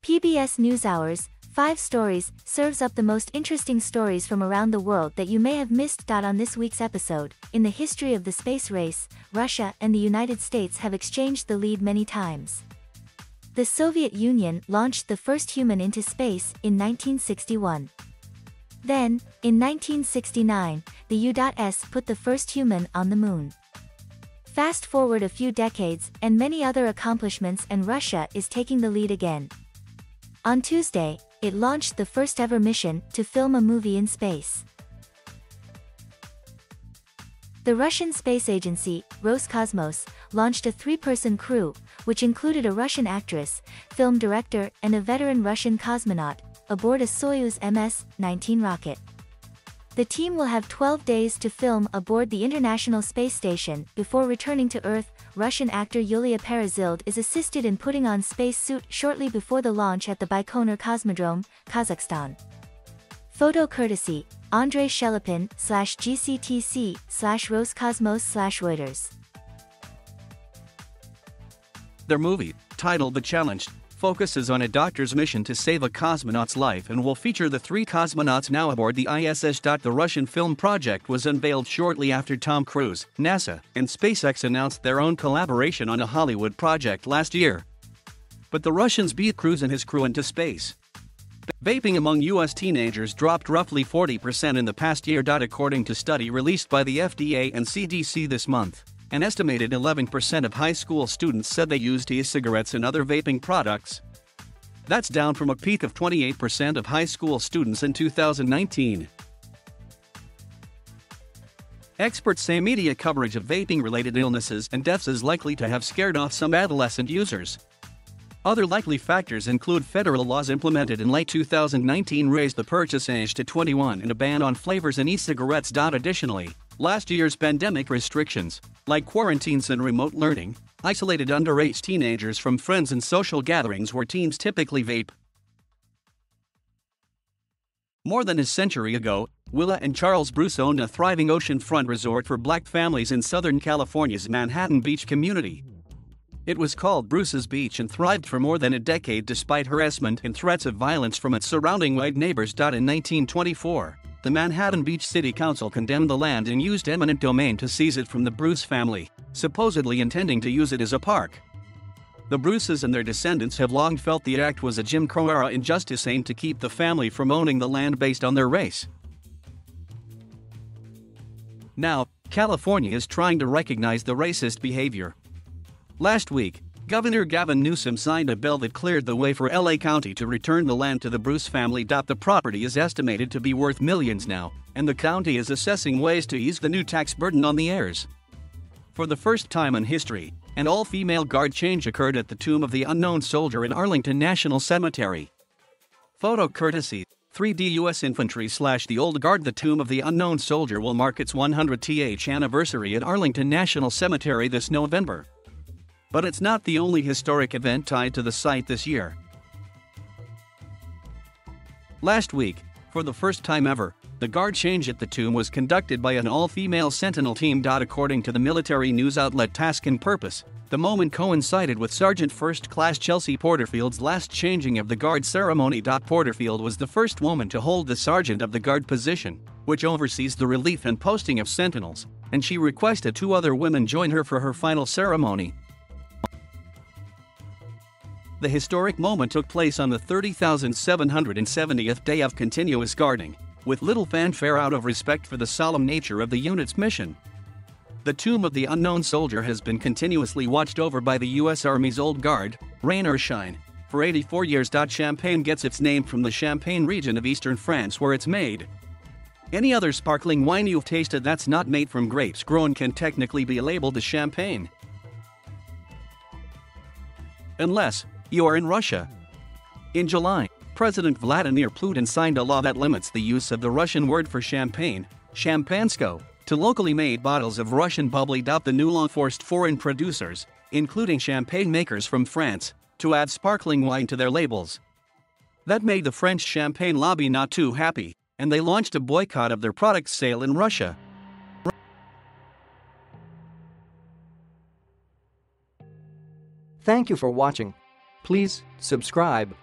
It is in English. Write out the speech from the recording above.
PBS NewsHour's 5 Stories serves up the most interesting stories from around the world that you may have missed. On this week's episode, in the history of the space race, Russia and the United States have exchanged the lead many times. The Soviet Union launched the first human into space in 1961. Then, in 1969, the U.S. put the first human on the moon. Fast forward a few decades, and many other accomplishments, and Russia is taking the lead again. On Tuesday, it launched the first ever mission to film a movie in space. The Russian space agency, Roscosmos, launched a 3-person crew, which included a Russian actress, film director, and a veteran Russian cosmonaut, aboard a Soyuz MS-19 rocket. The team will have 12 days to film aboard the International Space Station before returning to Earth. Russian actor Yulia Perezild is assisted in putting on space suit shortly before the launch at the Baikonur Cosmodrome, Kazakhstan. Photo courtesy, Andrei Shelepin /GCTC/Roscosmos/Reuters. Their movie, titled The Challenge, focuses on a doctor's mission to save a cosmonaut's life and will feature the 3 cosmonauts now aboard the ISS. The Russian film project was unveiled shortly after Tom Cruise, NASA, and SpaceX announced their own collaboration on a Hollywood project last year. But the Russians beat Cruise and his crew into space. Vaping among U.S. teenagers dropped roughly 40% in the past year. According to a study released by the FDA and CDC this month, an estimated 11% of high school students said they used e-cigarettes and other vaping products. That's down from a peak of 28% of high school students in 2019. Experts say media coverage of vaping-related illnesses and deaths is likely to have scared off some adolescent users. Other likely factors include federal laws implemented in late 2019 raised the purchase age to 21 and a ban on flavors in e-cigarettes. Additionally, last year's pandemic restrictions, like quarantines and remote learning, isolated underage teenagers from friends and social gatherings where teens typically vape. More than a century ago, Willa and Charles Bruce owned a thriving oceanfront resort for black families in Southern California's Manhattan Beach community. It was called Bruce's Beach and thrived for more than a decade despite harassment and threats of violence from its surrounding white neighbors. In 1924, the Manhattan Beach City Council condemned the land and used eminent domain to seize it from the Bruce family, supposedly intending to use it as a park. The Bruces and their descendants have long felt the act was a Jim Crow-era injustice aimed to keep the family from owning the land based on their race. Now, California is trying to recognize the racist behavior. Last week, Governor Gavin Newsom signed a bill that cleared the way for LA County to return the land to the Bruce family. The property is estimated to be worth millions now, and the county is assessing ways to ease the new tax burden on the heirs. For the first time in history, an all-female guard change occurred at the Tomb of the Unknown Soldier in Arlington National Cemetery. Photo courtesy, 3D U.S. Infantry / The Old Guard. The Tomb of the Unknown Soldier will mark its 100th anniversary at Arlington National Cemetery this November. But it's not the only historic event tied to the site this year. Last week, for the first time ever, the guard change at the tomb was conducted by an all-female sentinel team. According to the military news outlet Task and Purpose, the moment coincided with Sergeant First Class Chelsea Porterfield's last changing of the guard ceremony. Porterfield was the first woman to hold the Sergeant of the Guard position, which oversees the relief and posting of sentinels, and she requested 2 other women join her for her final ceremony. The historic moment took place on the 30,770th day of continuous guarding, with little fanfare out of respect for the solemn nature of the unit's mission. The Tomb of the Unknown Soldier has been continuously watched over by the U.S. Army's Old Guard, rain or shine, for 84 years. Champagne gets its name from the Champagne region of eastern France where it's made. Any other sparkling wine you've tasted that's not made from grapes grown can technically be labeled as champagne. Unless you are in Russia. In July, President Vladimir Putin signed a law that limits the use of the Russian word for champagne, champansko, to locally made bottles of Russian bubbly. The new law forced foreign producers, including champagne makers from France, to add sparkling wine to their labels. That made the French champagne lobby not too happy, and they launched a boycott of their products' sale in Russia. Thank you for watching. Please subscribe.